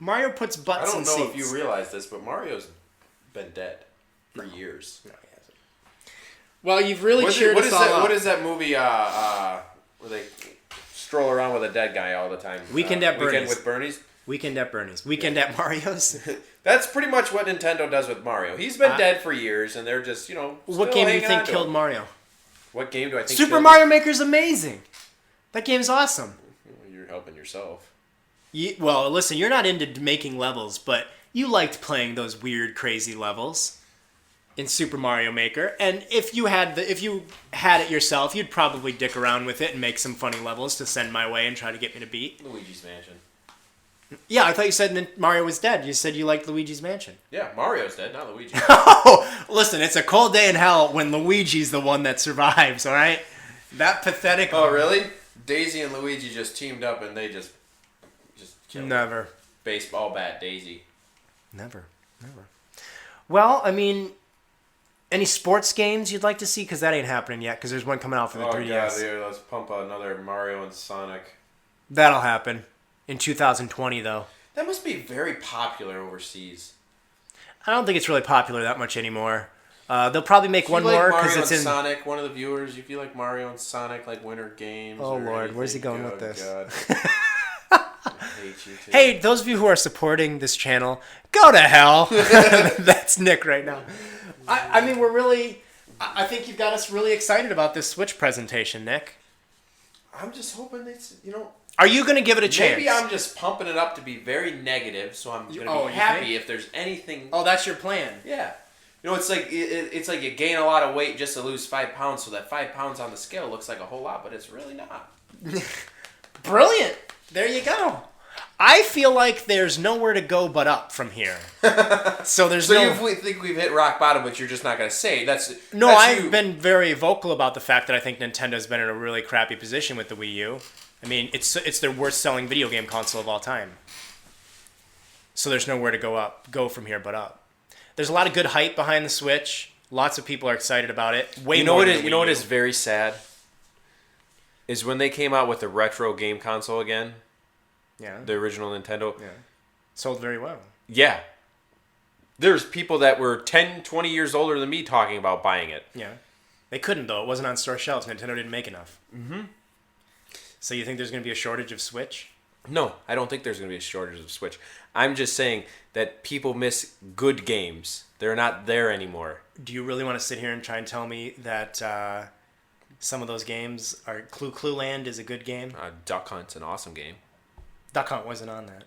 Mario puts butts in I don't seats. know if you realize this, but Mario's been dead for years. No, he hasn't. Well, you've really cheered us all up. What is that movie where they stroll around with a dead guy all the time? Weekend at Bernie's. Weekend with Bernie's? Weekend at Bernie's. Weekend at Mario's. That's pretty much what Nintendo does with Mario. He's been dead for years, and they're just, What game do you think killed Mario? What game do I think Super Mario Maker's amazing. That game's awesome. You're helping yourself. Well, listen, you're not into making levels, but you liked playing those weird, crazy levels in Super Mario Maker. And if you had it yourself, you'd probably dick around with it and make some funny levels to send my way and try to get me to beat. Luigi's Mansion. Yeah, I thought you said Mario was dead. You said you liked Luigi's Mansion. Yeah, Mario's dead, not Luigi. Oh, listen, it's a cold day in hell when Luigi's the one that survives, all right? That pathetic... Oh, really? Daisy and Luigi just teamed up and they just killed Never. Baseball bat Daisy. Never. Well, I mean, any sports games you'd like to see? Because that ain't happening yet, because there's one coming out for the 3DS. God, dude, let's pump another Mario and Sonic. That'll happen. In 2020, though. That must be very popular overseas. I don't think it's really popular that much anymore. They'll probably make one more because it's in Sonic. One of the viewers, if you like Mario and Sonic, like Winter Games. Oh Lord, where's he going with this? God. I hate you too. Hey, those of you who are supporting this channel, go to hell. That's Nick right now. I mean, I think you've got us really excited about this Switch presentation, Nick. I'm just hoping it's, Are you going to give it a chance? Maybe I'm just pumping it up to be very negative, so I'm going to be happy if there's anything. Oh, that's your plan. Yeah. It's like it's like you gain a lot of weight just to lose 5 pounds, so that 5 pounds on the scale looks like a whole lot, but it's really not. Brilliant. There you go. I feel like there's nowhere to go but up from here. So there's So you think we've hit rock bottom, but you're just not going to say I've been very vocal about the fact that I think Nintendo's been in a really crappy position with the Wii U. I mean, it's their worst selling video game console of all time. So there's nowhere to go from here but up. There's a lot of good hype behind the Switch. Lots of people are excited about it. You know what is very sad? Is when they came out with the retro game console again. Yeah. The original Nintendo. Yeah. Sold very well. Yeah. There's people that were 10, 20 years older than me talking about buying it. Yeah. They couldn't, though. It wasn't on store shelves. Nintendo didn't make enough. Mm-hmm. So you think there's going to be a shortage of Switch? No, I don't think there's going to be a shortage of Switch. I'm just saying that people miss good games. They're not there anymore. Do you really want to sit here and try and tell me that some of those games are... Clue Land is a good game? Duck Hunt's an awesome game. Duck Hunt wasn't on that.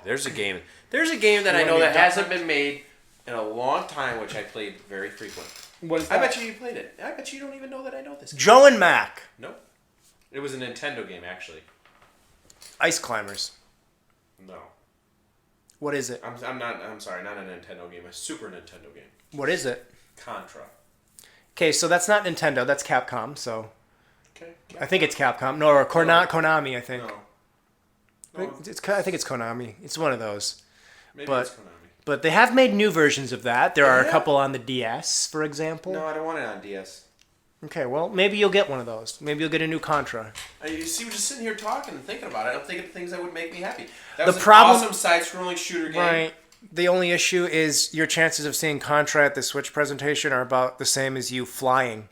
There's a game. There's a game that I know that hasn't been made in a long time, which I played very frequently. What is that? I bet you played it. I bet you don't even know that I know this game. Joe and Mac. Nope. It was a Nintendo game, actually. Ice Climbers. No. What is it? I'm sorry, not a Nintendo game. A Super Nintendo game. What is it? Contra. Okay, so that's not Nintendo. That's Capcom, so... Okay. I think it's Capcom. No, or Konami, I think. No. I think it's Konami. It's one of those. Maybe it's Konami. But they have made new versions of that. There are a couple on the DS, for example. No, I don't want it on DS. Okay, well, maybe you'll get one of those. Maybe you'll get a new Contra. You see, we're just sitting here talking and thinking about it. I'm thinking of things that would make me happy. That The was problem- an awesome side-scrolling shooter game. Right. The only issue is your chances of seeing Contra at the Switch presentation are about the same as you flying.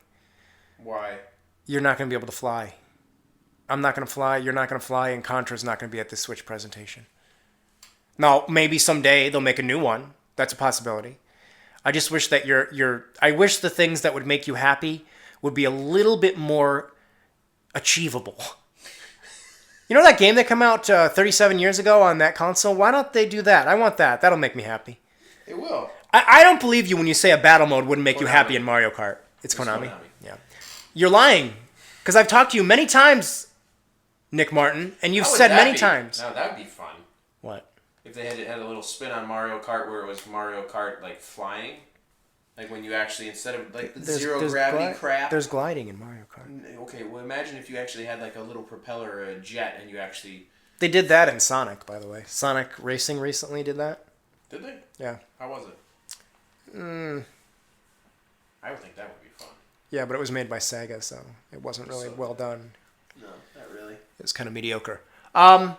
Why? You're not going to be able to fly. I'm not going to fly, you're not going to fly, and Contra's not going to be at the Switch presentation. Now, maybe someday they'll make a new one. That's a possibility. I just wish that I wish the things that would make you happy would be a little bit more achievable. You know that game that came out 37 years ago on that console? Why don't they do that? I want that. That'll make me happy. It will. I don't believe you when you say a battle mode wouldn't make you Konami. happy in Mario Kart. It's Konami? Yeah. You're lying. Because I've talked to you many times, Nick Martin, and you've said many times. No, that would be fun. What? If they had a little spin on Mario Kart where it was Mario Kart like flying. Like when you actually, instead of like the zero gravity crap. There's gliding in Mario Kart. Okay, well imagine if you actually had like a little propeller or a jet and you actually... They did that in Sonic, by the way. Sonic Racing recently did that. Did they? Yeah. How was it? I would think that would be fun. Yeah, but it was made by Sega, so it wasn't really well done. No, not really. It was kind of mediocre. I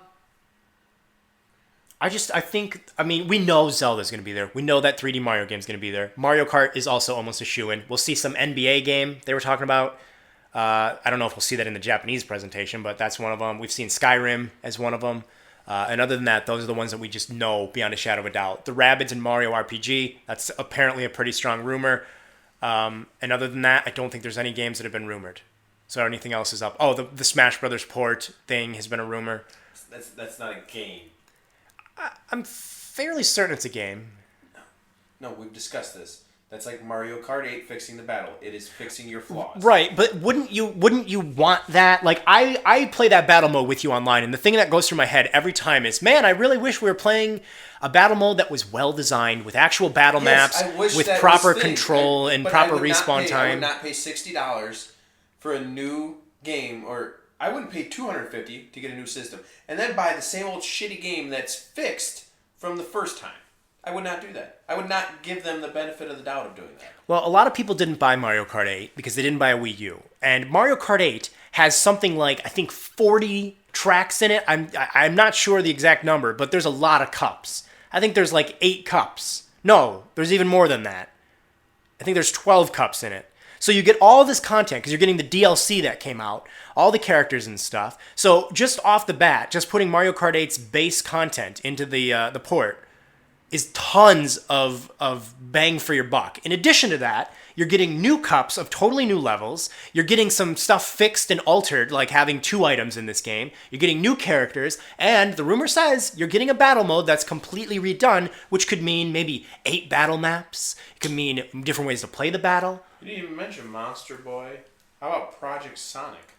mean, we know Zelda's going to be there. We know that 3D Mario game's going to be there. Mario Kart is also almost a shoo-in. We'll see some NBA game they were talking about. I don't know if we'll see that in the Japanese presentation, but that's one of them. We've seen Skyrim as one of them. And other than that, those are the ones that we just know beyond a shadow of a doubt. The Rabbids and Mario RPG, that's apparently a pretty strong rumor. And other than that, I don't think there's any games that have been rumored. So anything else is up. Oh, the Smash Brothers port thing has been a rumor. That's not a game. I'm fairly certain it's a game. No, we've discussed this. That's like Mario Kart 8 fixing the battle. It is fixing your flaws. Right, but wouldn't you want that? Like I play that battle mode with you online, and the thing that goes through my head every time is, man, I really wish we were playing a battle mode that was well designed with actual battle maps, with proper control and proper respawn time. I would not pay $60 for a new game, or I wouldn't pay $250 to get a new system, and then buy the same old shitty game that's fixed from the first time. I would not do that. I would not give them the benefit of the doubt of doing that. Well, a lot of people didn't buy Mario Kart 8 because they didn't buy a Wii U. And Mario Kart 8 has something like, I think, 40 tracks in it. I'm not sure the exact number, but there's a lot of cups. I think there's like 8 cups. No, there's even more than that. I think there's 12 cups in it. So you get all this content because you're getting the DLC that came out, all the characters and stuff. So just off the bat, just putting Mario Kart 8's base content into the port is tons of bang for your buck. In addition to that, you're getting new cups of totally new levels. You're getting some stuff fixed and altered, like having 2 items in this game. You're getting new characters, and the rumor says you're getting a battle mode that's completely redone, which could mean maybe 8 battle maps. It could mean different ways to play the battle. You didn't even mention Monster Boy. How about Project Sonic?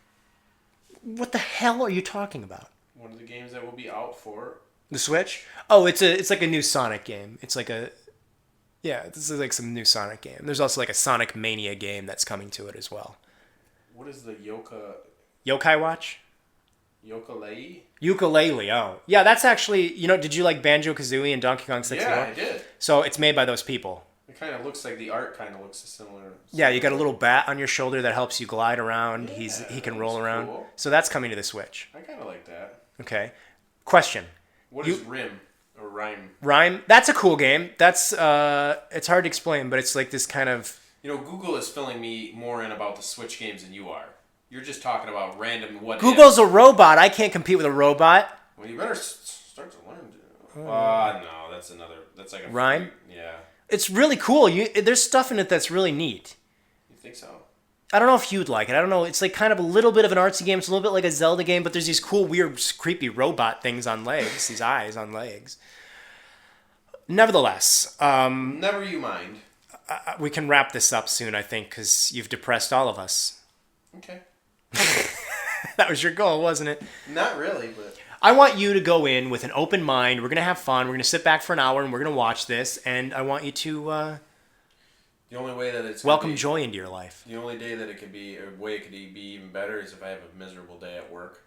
What the hell are you talking about? One of the games that will be out for... The Switch? Oh, it's like a new Sonic game. It's like this is like some new Sonic game. There's also like a Sonic Mania game that's coming to it as well. What is the Yokai Watch? Yooka-Laylee? Ukulele, oh. Yeah, that's actually, did you like Banjo-Kazooie and Donkey Kong 64? Yeah, I did. So it's made by those people. It kind of looks like the art kind of looks similar. Yeah, you got a little bat on your shoulder that helps you glide around. Yeah, he can roll around. Cool. So that's coming to the Switch. I kind of like that. Okay. Question. What is Rim? Or Rhyme? Rhyme? That's a cool game. That's, it's hard to explain, but it's like this kind of... Google is filling me more in about the Switch games than you are. You're just talking about random what Google's a robot. I can't compete with a robot. Well, you better start to learn. No, that's like a... Rhyme? Yeah. It's really cool. There's stuff in it that's really neat. You think so? I don't know if you'd like it. I don't know. It's like kind of a little bit of an artsy game. It's a little bit like a Zelda game, but there's these cool, weird, creepy robot things on legs. These eyes on legs. Nevertheless. Never you mind. We can wrap this up soon, I think, because you've depressed all of us. Okay. That was your goal, wasn't it? Not really, but... I want you to go in with an open mind. We're going to have fun. We're going to sit back for an hour, and we're going to watch this. And I want you to... The only way that it's welcome joy into your life. The only day that it could be, or way it could be even better, is if I have a miserable day at work,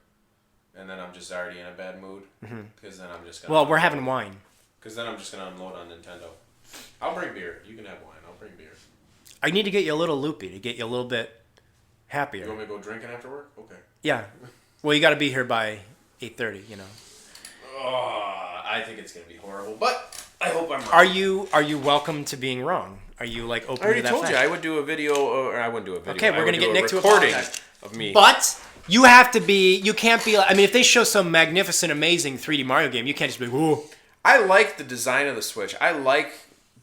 and then I'm just already in a bad mood. Because then I'm just gonna. Well, we're having wine. Because then I'm just gonna unload on Nintendo. I'll bring beer. You can have wine. I'll bring beer. I need to get you a little loopy to get you a little bit happier. You want me to go drinking after work? Okay. Yeah. Well, you got to be here by 8:30. Oh, I think it's gonna be horrible, but I hope I'm wrong. Are you welcome to being wrong? Are you like open to that? I already told fact? you I would do a video, or I wouldn't do a video. Okay, we're gonna get Nick to recording apologize of me. But you have to be. You can't be. I mean, if they show some magnificent, amazing 3D Mario game, you can't just be. Ooh. I like the design of the Switch. I like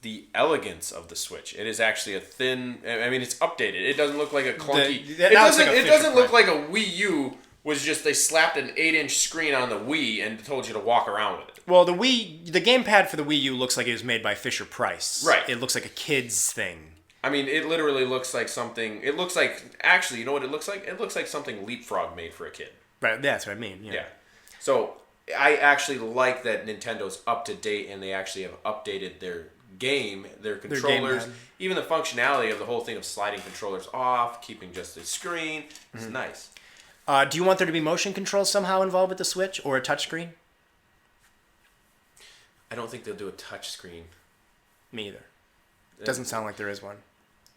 the elegance of the Switch. It is actually a thin. I mean, it's updated. It doesn't look like a clunky. It doesn't look like a Wii U was just they slapped an 8-inch screen on the Wii and told you to walk around with it. Well, the gamepad for the Wii U looks like it was made by Fisher-Price. Right. It looks like a kid's thing. I mean, it literally looks like something. It looks like, actually, you know what it looks like? It looks like something Leapfrog made for a kid. Right, that's what I mean. Yeah. So I actually like that Nintendo's up to date and they actually have updated their controllers, gamepad. even the functionality of the whole thing of sliding controllers off, keeping just the screen. It's nice. Do you want there to be motion controls somehow involved with the Switch or a touchscreen? I don't think they'll do a touch screen. Me either. Doesn't sound like there is one.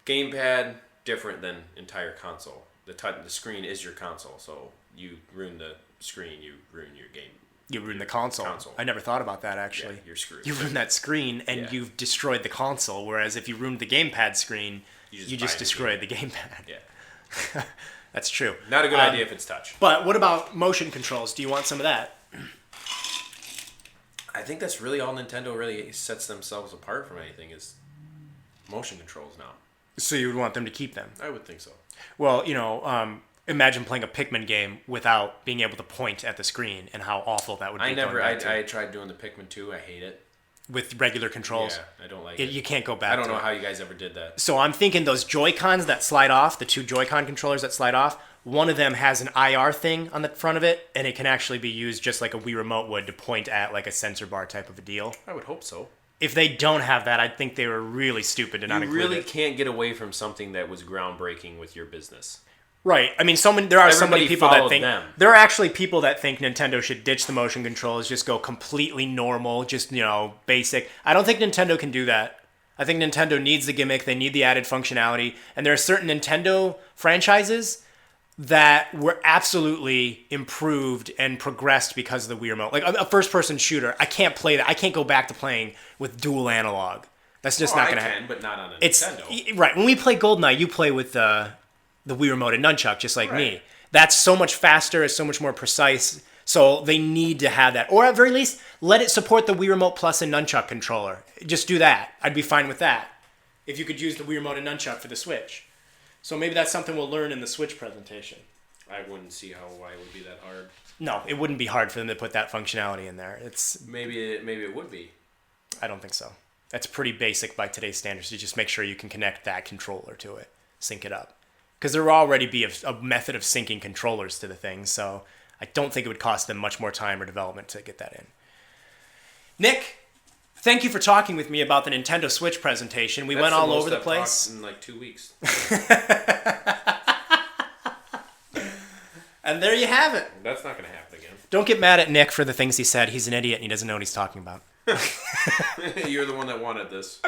Gamepad, different than entire console. The screen is your console, so you ruin the screen, you ruin your game. You ruined the console. I never thought about that, actually. Yeah, you're screwed. You ruined that screen, and you've destroyed the console, whereas if you ruined the gamepad screen, you just destroyed the gamepad. Yeah. That's true. Not a good idea if it's touch. But what about motion controls? Do you want some of that? I think that's really all Nintendo really sets themselves apart from anything is motion controls now. So you would want them to keep them? I would think so. Well, imagine playing a Pikmin game without being able to point at the screen and how awful that would be. I tried doing the Pikmin 2. I hate it. With regular controls? Yeah, I don't like it. You can't go back I don't know how you guys ever did that. So I'm thinking those Joy-Cons that slide off, the two Joy-Con controllers that slide off, one of them has an IR thing on the front of it, and it can actually be used just like a Wii Remote would to point at like a sensor bar type of a deal. I would hope so. If they don't have that, I think they were really stupid to not include it. You really can't get away from something that was groundbreaking with your business. Right. I mean, there are so many people that think them. there are actually people that think Nintendo should ditch the motion controls, just go completely normal, just basic. I don't think Nintendo can do that. I think Nintendo needs the gimmick. They need the added functionality, and there are certain Nintendo franchises that were absolutely improved and progressed because of the Wii Remote. Like a first-person shooter, I can't play that. I can't go back to playing with dual analog. That's just not going to happen. But not on a Nintendo. Right. When we play GoldenEye, you play with the Wii Remote and nunchuck, just like me. That's so much faster. It's so much more precise. So they need to have that. Or at very least, let it support the Wii Remote Plus and nunchuck controller. Just do that. I'd be fine with that. If you could use the Wii Remote and nunchuck for the Switch. So maybe that's something we'll learn in the Switch presentation. I wouldn't see why it would be that hard. No, it wouldn't be hard for them to put that functionality in there. Maybe it would be. I don't think so. That's pretty basic by today's standards. You just make sure you can connect that controller to it. Sync it up. Because there will already be a method of syncing controllers to the thing, so I don't think it would cost them much more time or development to get that in. Nick, thank you for talking with me about the Nintendo Switch presentation. We went all over the place. In like 2 weeks. And there you have it. That's not going to happen again. Don't get mad at Nick for the things he said. He's an idiot and he doesn't know what he's talking about. You're the one that wanted this.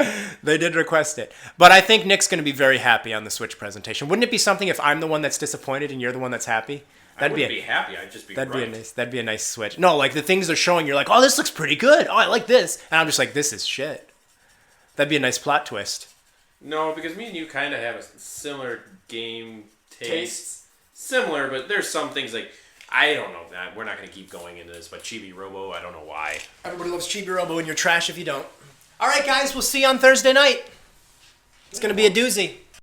They did request it. But I think Nick's going to be very happy on the Switch presentation. Wouldn't it be something if I'm the one that's disappointed and you're the one that's happy? I wouldn't be happy. I'd just be That'd be a nice switch. No, like the things they're showing, you're like, oh, this looks pretty good. Oh, I like this. And I'm just like, this is shit. That'd be a nice plot twist. No, because me and you kind of have a similar game taste. Similar, but there's some things like, I don't know. We're not going to keep going into this, but Chibi Robo, I don't know why. Everybody loves Chibi Robo and you're trash if you don't. All right, guys, we'll see you on Thursday night. It's going to be a doozy.